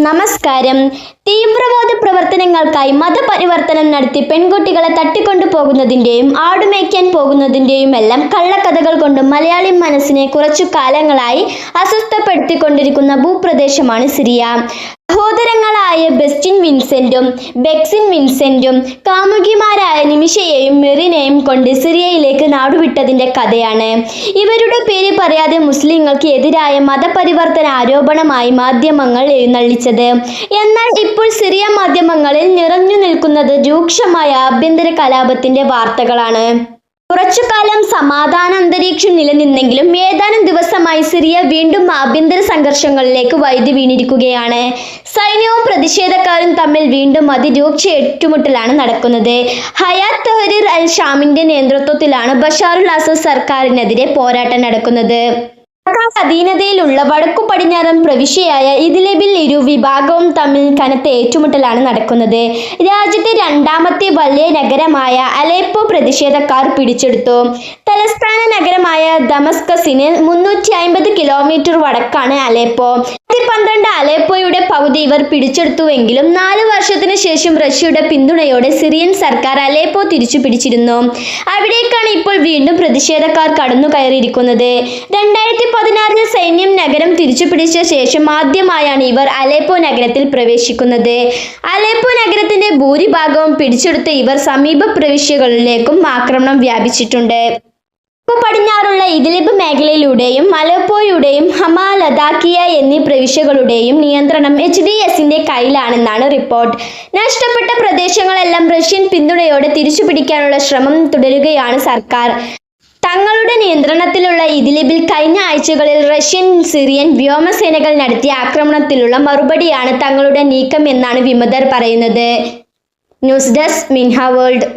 നമസ്കാരം. തീവ്രവാദ പ്രവർത്തനങ്ങൾക്കായി മതപരിവർത്തനം നടത്തി പെൺകുട്ടികളെ തട്ടിക്കൊണ്ടു പോകുന്നതിൻ്റെയും ആടുമേയ്ക്കാൻ പോകുന്നതിൻ്റെയുമെല്ലാം കള്ളക്കഥകൾ കൊണ്ട് മലയാളി മനസ്സിനെ കുറച്ചു കാലങ്ങളായി അസ്വസ്ഥപ്പെടുത്തിക്കൊണ്ടിരിക്കുന്ന ഭൂപ്രദേശമാണ് സിറിയ. സഹോദരങ്ങളായ ബെസ്റ്റിൻ വിൻസെന്റും ബെക്സിൻ വിൻസെന്റും കാമുകിമാരായ നിമിഷയെയും മെറിനെയും കൊണ്ട് സിറിയയിലേക്ക് നാടുവിട്ടതിൻ്റെ കഥയാണ്. ഇവരുടെ പേര് പറയാതെ മുസ്ലിങ്ങൾക്ക് എതിരായ മതപരിവർത്തന ആരോപണമായി മാധ്യമങ്ങൾ എഴുന്നള്ളിച്ചത്. എന്നാൽ ഇപ്പോൾ സിറിയ മാധ്യമങ്ങളിൽ നിറഞ്ഞു നിൽക്കുന്നത് രൂക്ഷമായ ആഭ്യന്തര കലാപത്തിന്റെ വാർത്തകളാണ്. കുറച്ചുകാലം സമാധാന അന്തരീക്ഷം നിലനിന്നെങ്കിലും ഏതാനും ദിവസമായി സിറിയ വീണ്ടും ആഭ്യന്തര സംഘർഷങ്ങളിലേക്ക് വഴുതി വീണിരിക്കുകയാണ്. സൈന്യവും പ്രതിഷേധക്കാരും തമ്മിൽ വീണ്ടും അതിരൂക്ഷ ഏറ്റുമുട്ടലാണ് നടക്കുന്നത്. ഹയാത്ത് തഹ്രീർ അൽ ഷാമിന്റെ നേതൃത്വത്തിലാണ് ബഷാറുൽ അസദ് സർക്കാരിനെതിരെ പോരാട്ടം നടക്കുന്നത്. അധീനതയിലുള്ള വടക്കു പടിഞ്ഞാറൻ പ്രവിശ്യയായ ഇദ്ലിബിൽ ഇരു വിഭാഗവും തമ്മിൽ കനത്ത ഏറ്റുമുട്ടലാണ് നടക്കുന്നത്. രാജ്യത്തെ രണ്ടാമത്തെ വലിയ നഗരമായ അലേപ്പോ പ്രതിഷേധക്കാർ പിടിച്ചെടുത്തു. തലസ്ഥാന നഗരമായ ദമസ്കസിന് 350 കിലോമീറ്റർ വടക്കാണ് അലേപ്പോ. 2012 അലേപ്പോയുടെ പകുതി ഇവർ പിടിച്ചെടുത്തുവെങ്കിലും 4 വർഷത്തിനു ശേഷം റഷ്യയുടെ പിന്തുണയോടെ സിറിയൻ സർക്കാർ അലേപ്പോ തിരിച്ചു പിടിച്ചിരുന്നു. അവിടേക്കാണ് ഇപ്പോൾ വീണ്ടും പ്രതിഷേധക്കാർ കടന്നു കയറിയിരിക്കുന്നത്. 2016 സൈന്യം നഗരം തിരിച്ചുപിടിച്ച ശേഷം ആദ്യമായാണ് ഇവർ അലേപ്പോ നഗരത്തിൽ പ്രവേശിക്കുന്നത്. അലേപ്പോ നഗരത്തിന്റെ ഭൂരിഭാഗവും പിടിച്ചെടുത്ത ഇവർ സമീപ പ്രവിശ്യകളിലേക്കും ആക്രമണം വ്യാപിച്ചിട്ടുണ്ട്. പടിഞ്ഞാറുള്ള ഇദ്ലിബ് മേഖലയിലൂടെയും അലേപ്പോയുടെയും ഹമാ, ലതാക്കിയ എന്നീ പ്രവിശ്യകളുടെയും നിയന്ത്രണം HDSന്റെ കയ്യിലാണെന്നാണ് റിപ്പോർട്ട്. നഷ്ടപ്പെട്ട പ്രദേശങ്ങളെല്ലാം റഷ്യൻ പിന്തുണയോടെ തിരിച്ചുപിടിക്കാനുള്ള ശ്രമം തുടരുകയാണ് സർക്കാർ. തങ്ങളുടെ നിയന്ത്രണത്തിലുള്ള ഇദ്ലിബിൽ കഴിഞ്ഞ ആഴ്ചകളിൽ റഷ്യൻ സിറിയൻ വ്യോമസേനകൾ നടത്തിയ ആക്രമണത്തിലുള്ള മറുപടിയാണ് തങ്ങളുടെ നീക്കം എന്നാണ് വിമതർ പറയുന്നത്. ന്യൂസ് ഡെസ്ക് മിൻഹ വേൾഡ്.